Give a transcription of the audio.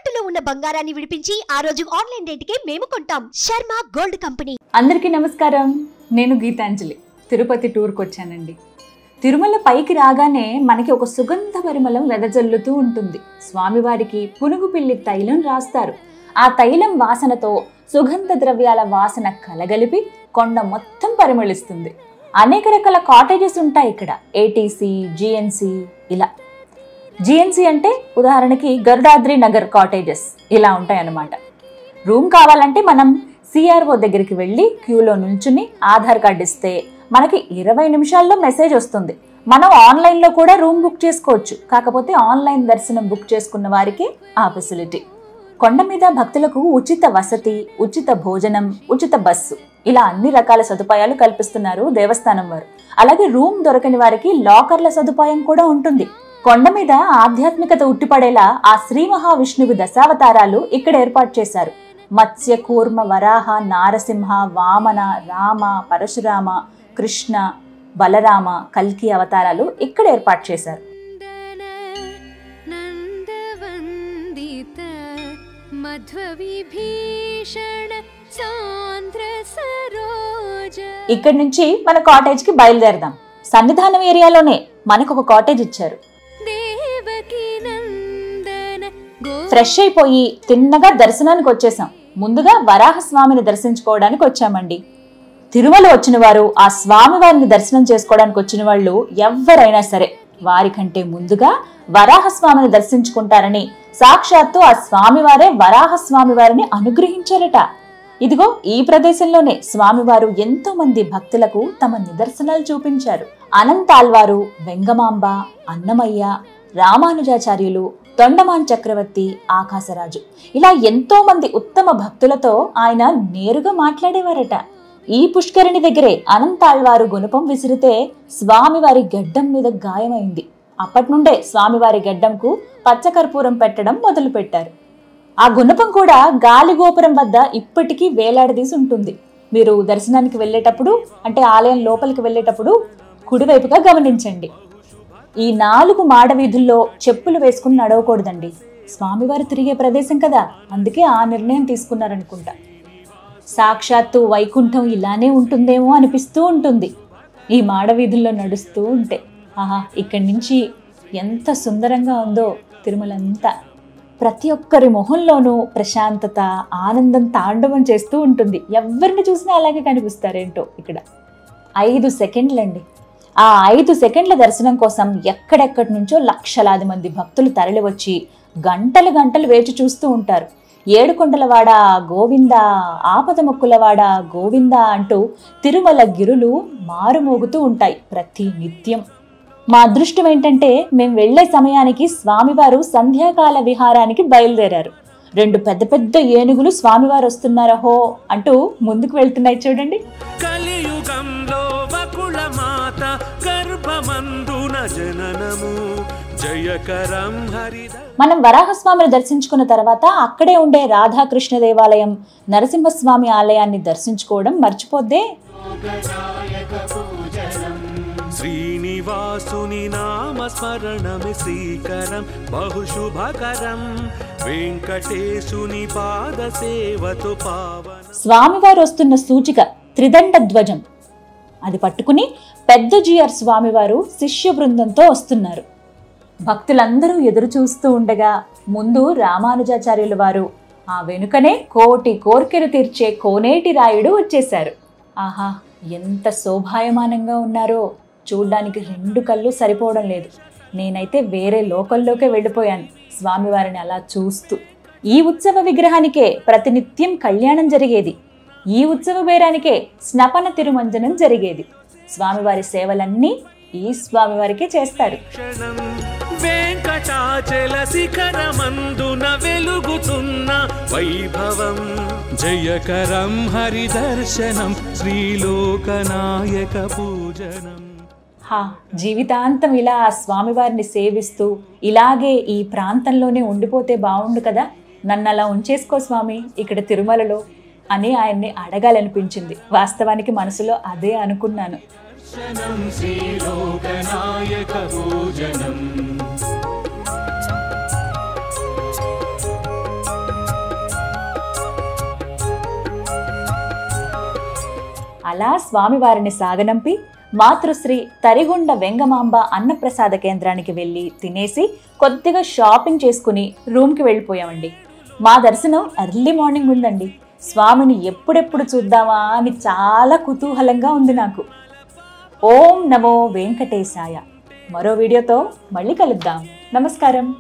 తాకట్టులో ఉన్న బంగారాన్ని విడిపించి ఆ రోజు ఆన్లైన్ రేటుకే మేము కొంటాం. Sharma gold company. అందరికీ నమస్కారం. నేను గీతాంజలి. తిరుపతి టూర్కి వచ్చానండి. తిరుమల పైకి రాగానే మనకి ఒక సుగంధ పరిమళం వెదజల్లుతూ ఉంటుంది. స్వామివారికి పునుగు పిల్లి తైలం రాస్తారు. ఆ తైలం వాసనతో సుగంధ ద్రవ్యాల వాసన కలగలిపి కొండ మొత్తం పరిమళిస్తుంది. అనేక రకాల కాటేజెస్ ఉంటాయి ఇక్కడ. ఏటీసీ, జిఎన్సి ఇలా. జిఎన్సి అంటే ఉదాహరణకి గరుడాద్రి నగర్ కాటేజెస్ ఇలా ఉంటాయి అన్నమాట. రూమ్ కావాలంటే మనం సిఆర్ఓ దగ్గరికి వెళ్ళి క్యూలో నుంచుని ఆధార్ కార్డు ఇస్తే మనకి 20 నిమిషాల్లో మెసేజ్ వస్తుంది. మనం ఆన్లైన్లో కూడా రూమ్ బుక్ చేసుకోవచ్చు. కాకపోతే ఆన్లైన్ దర్శనం బుక్ చేసుకున్న వారికి ఆ ఫెసిలిటీ. కొండ మీద భక్తులకు ఉచిత వసతి, ఉచిత భోజనం, ఉచిత బస్సు ఇలా అన్ని రకాల సదుపాయాలు కల్పిస్తున్నారు దేవస్థానం వారు. అలాగే రూమ్ దొరకని వారికి లాకర్ల సదుపాయం కూడా ఉంటుంది. కొండ మీద ఆధ్యాత్మికత ఉట్టిపడేలా ఆ శ్రీ మహావిష్ణువు దశావతారాలు ఇక్కడ ఏర్పాటు చేశారు. మత్స్య, కూర్మ, వరాహ, నారసింహ, వామన, రామ, పరశురామ, కృష్ణ, బలరామ, కల్కి అవతారాలు ఇక్కడ ఏర్పాటు చేశారు. ఇక్కడి నుంచి మన కాటేజ్ కి బయలుదేరదాం. సన్నిధానం ఏరియాలోనే మనకు ఒక కాటేజ్ ఇచ్చారు. ఫ్రెష్ అయిపోయి తిన్నగా దర్శనానికి వచ్చేసాం. ముందుగా వరాహస్వామిని దర్శించుకోవడానికి వచ్చామండి. తిరుమల వచ్చిన వారు ఆ స్వామివారిని దర్శనం చేసుకోవడానికి వచ్చిన వాళ్ళు ఎవరైనా సరే వారికంటే ముందుగా వరాహస్వామిని దర్శించుకుంటారని సాక్షాత్తు ఆ స్వామివారే వరాహస్వామి వారిని అనుగ్రహించారట. ఇదిగో ఈ ప్రదేశంలోనే స్వామివారు ఎంతో మంది భక్తులకు తమ నిదర్శనాలు చూపించారు. అనంతాల్వారు, వెంగమాంబ, అన్నమయ్య, రామానుజాచార్యులు, తొండమాన్ చక్రవర్తి, ఆకాశరాజు ఇలా ఎంతో మంది ఉత్తమ భక్తులతో ఆయన నేరుగా మాట్లాడేవారట. ఈ పుష్కరిణి దగ్గరే అనంతాళ్వారు గుణపం విసిరితే స్వామివారి గడ్డం మీద గాయమైంది. అప్పటి నుండే స్వామివారి గడ్డంకు పచ్చకర్పూరం పెట్టడం మొదలు పెట్టారు. ఆ గుణపం కూడా గాలిగోపురం వద్ద ఇప్పటికీ వేలాడదీసి ఉంటుంది. మీరు దర్శనానికి వెళ్ళేటప్పుడు అంటే ఆలయం లోపలికి వెళ్ళేటప్పుడు కుడివైపుగా గమనించండి. ఈ 4 మాడ వీధుల్లో చెప్పులు వేసుకుని నడవకూడదండి. స్వామివారు తిరిగే ప్రదేశం కదా, అందుకే ఆ నిర్ణయం తీసుకున్నారనుకుంటా. సాక్షాత్తు వైకుంఠం ఇలానే ఉంటుందేమో అనిపిస్తూ ఉంటుంది ఈ మాడ వీధుల్లో నడుస్తూ ఉంటే. ఆహా, ఇక్కడి నుంచి ఎంత సుందరంగా ఉందో తిరుమలంతా. ప్రతి ఒక్కరి మొహంలోనూ ప్రశాంతత, ఆనందం తాండవం చేస్తూ ఉంటుంది. ఎవరిని చూసినా అలాగే కనిపిస్తారేంటో ఇక్కడ. 5 సెకండ్లండి. ఆ 5 సెకండ్ల దర్శనం కోసం ఎక్కడెక్కడి నుంచో లక్షలాది మంది భక్తులు తరలివచ్చి గంటలు గంటలు వేచి చూస్తూ ఉంటారు. ఏడుకొండలవాడ గోవింద, ఆపదముక్కులవాడ గోవింద అంటూ తిరుమల గిరులు మారుమోగుతూ ఉంటాయి ప్రతి నిత్యం. మా అదృష్టం ఏంటంటే మేము వెళ్లే సమయానికి స్వామివారు సంధ్యాకాల విహారానికి బయలుదేరారు. 2 పెద్ద పెద్ద ఏనుగులు స్వామివారు వస్తున్నారహో అంటూ ముందుకు వెళ్తున్నాయి చూడండి. మనం వరాహస్వామిని దర్శించుకున్న తర్వాత అక్కడే ఉండే రాధాకృష్ణ దేవాలయం, నరసింహస్వామి ఆలయాన్ని దర్శించుకోవడం మర్చిపోద్దే. శ్రీనివాసుని నామస్మరణమి శ్రీకరం బహుశుభకరం వెంకటేశుని పాద సేవతో పావన. స్వామివారు వస్తున్న సూచిక త్రిదండ ధ్వజం. అది పట్టుకుని పెద్ద జిఆర్ స్వామివారు శిష్య బృందంతో వస్తున్నారు. భక్తులందరూ ఎదురు చూస్తూ ఉండగా ముందు రామానుజాచార్యుల వారు, ఆ వెనుకనే కోటి కోర్కెలు తీర్చే కోనేటి రాయుడు వచ్చేశారు. ఆహా, ఎంత శోభాయమానంగా ఉన్నారో. చూడ్డానికి 2 కళ్ళు సరిపోవడం లేదు. నేనైతే వేరే లోకల్లోకే వెళ్ళిపోయాను స్వామివారిని అలా చూస్తూ. ఈ ఉత్సవ విగ్రహానికే ప్రతినిత్యం కళ్యాణం జరిగేది. ఈ ఉత్సవ బేరానికే స్నపన తిరుమంజనం జరిగేది. స్వామివారి సేవలన్నీ ఈ స్వామివారికే చేస్తారు. వెంకటాచల శిఖరమందున వెలుగుతున్న వైభవం జయకరం హరిదర్శనం శ్రీలోకనాయక పూజనం. జీవితాంతం ఇలా స్వామివారిని సేవిస్తూ ఇలాగే ఈ ప్రాంతంలోనే ఉండిపోతే బాగుండు కదా, నన్ను అలా ఉంచేసుకో స్వామి ఇక్కడ తిరుమలలో అని ఆయన్ని అడగాలనిపించింది. వాస్తవానికి మనసులో అదే అనుకున్నాను. అలా స్వామివారిని సాగనంపి మాతృశ్రీ తరిగొండ వెంగమాంబ అన్నప్రసాద కేంద్రానికి వెళ్ళి తినేసి కొద్దిగా షాపింగ్ చేసుకుని రూమ్కి వెళ్ళిపోయామండి. మా దర్శనం ఎర్లీ మార్నింగ్ ఉందండి. స్వామిని ఎప్పుడెప్పుడు చూద్దామా అని చాలా కుతూహలంగా ఉంది నాకు. ఓం నమో వెంకటేశాయ. మరో వీడియోతో మళ్ళీ కలుద్దాం. నమస్కారం.